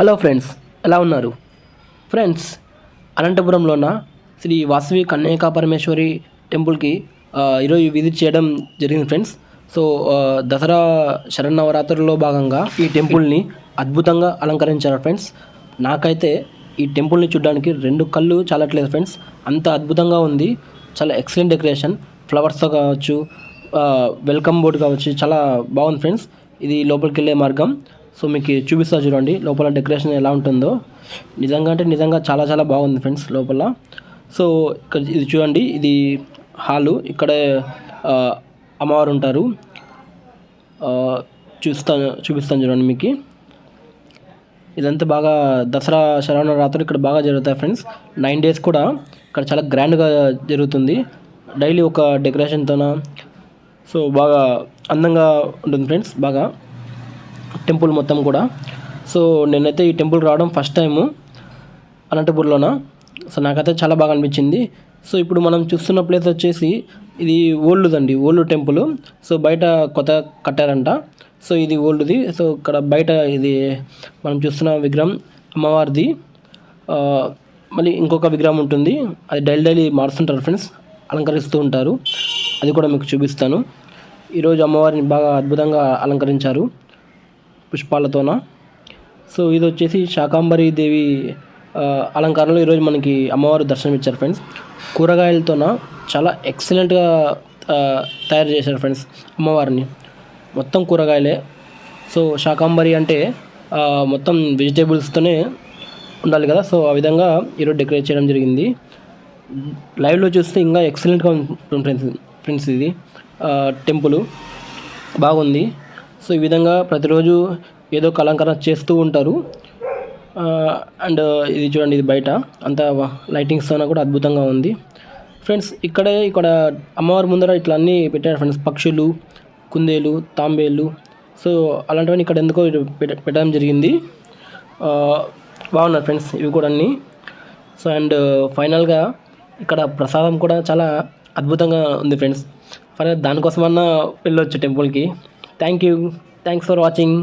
Hello friends, ఎలా ఉన్నారు friends? అనంతపురంలోన Shri Vasavi Kanyaka Parameshwari టెంపుల్కి ఈరోజు విజిట్ చేయడం జరిగింది ఫ్రెండ్స్. సో దసరా శరన్నవరాత్రుల్లో భాగంగా ఈ టెంపుల్ని అద్భుతంగా అలంకరించారు ఫ్రెండ్స్. నాకైతే ఈ టెంపుల్ని చూడడానికి రెండు కళ్ళు చాలట్లేదు ఫ్రెండ్స్, అంత అద్భుతంగా ఉంది. చాలా ఎక్సలెంట్ డెకరేషన్, ఫ్లవర్స్తో కావచ్చు, వెల్కమ్ బోర్డు కావచ్చు, చాలా బాగుంది ఫ్రెండ్స్. ఇది లోపలికి వెళ్ళే మార్గం. సో మీకు చూపిస్తా చూడండి లోపల డెకరేషన్ ఎలా ఉంటుందో. నిజంగా చాలా చాలా బాగుంది ఫ్రెండ్స్ లోపల. సో ఇక్కడ ఇది చూడండి, ఇది హాలు. ఇక్కడే అమ్మవారు ఉంటారు. చూపిస్తాను చూడండి మీకు. ఇదంతా బాగా దసరా శరన్నవరాత్రులు ఇక్కడ బాగా జరుగుతాయి ఫ్రెండ్స్. 9 days కూడా ఇక్కడ చాలా గ్రాండ్గా జరుగుతుంది. డైలీ ఒక డెకరేషన్తోన సో బాగా అందంగా ఉంటుంది ఫ్రెండ్స్, బాగా టెంపుల్ మొత్తం కూడా. సో నేనైతే ఈ టెంపుల్ రావడం ఫస్ట్ టైము అనంతపూర్లోన. సో నాకైతే చాలా బాగా అనిపించింది. సో ఇప్పుడు మనం చూస్తున్న ప్లేస్ వచ్చేసి ఇది ఓల్డ్ టెంపుల్. సో బయట కొత్త కట్టారంట. సో ఇది ఓల్డ్ది. సో ఇక్కడ బయట ఇది మనం చూస్తున్న విగ్రహం అమ్మవారిది. మళ్ళీ ఇంకొక విగ్రహం ఉంటుంది, అది డైలీ మారుస్తుంటారు ఫ్రెండ్స్, అలంకరిస్తూ ఉంటారు. అది కూడా మీకు చూపిస్తాను. ఈరోజు అమ్మవారిని బాగా అద్భుతంగా అలంకరించారు పుష్పాలతోన. సో ఇది వచ్చేసి శాకాంబరి దేవి అలంకారంలో ఈరోజు మనకి అమ్మవారు దర్శనం ఇచ్చారు ఫ్రెండ్స్. కూరగాయలతోన చాలా ఎక్సలెంట్గా తయారు చేశారు ఫ్రెండ్స్ అమ్మవారిని. మొత్తం కూరగాయలే. సో శాకాంబరి అంటే మొత్తం వెజిటేబుల్స్తోనే ఉండాలి కదా. సో ఆ విధంగా ఈరోజు డెకరేట్ చేయడం జరిగింది. లైవ్లో చూస్తే ఇంకా ఎక్సలెంట్గా ఉంటుంది ఫ్రెండ్స్. ఇది టెంపుల్ బాగుంది. సో ఈ విధంగా ప్రతిరోజు ఏదో ఒక అలంకరణ చేస్తూ ఉంటారు. అండ్ ఇది చూడండి, ఇది బయట అంతా లైటింగ్స్తో కూడా అద్భుతంగా ఉంది ఫ్రెండ్స్. ఇక్కడ అమ్మవారి ముందర ఇట్లా అన్నీ పెట్టారు ఫ్రెండ్స్, పక్షులు, కుందేలు, తాంబేలు. సో అలాంటివన్నీ ఇక్కడ ఎందుకో పెట్టడం జరిగింది. బాగున్నారు ఫ్రెండ్స్ ఇవి కూడా అన్నీ. సో అండ్ ఫైనల్గా ఇక్కడ ప్రసాదం కూడా చాలా అద్భుతంగా ఉంది ఫ్రెండ్స్. దానికోసమన్నా వెళ్ళొచ్చు టెంపుల్కి. Thanks for watching.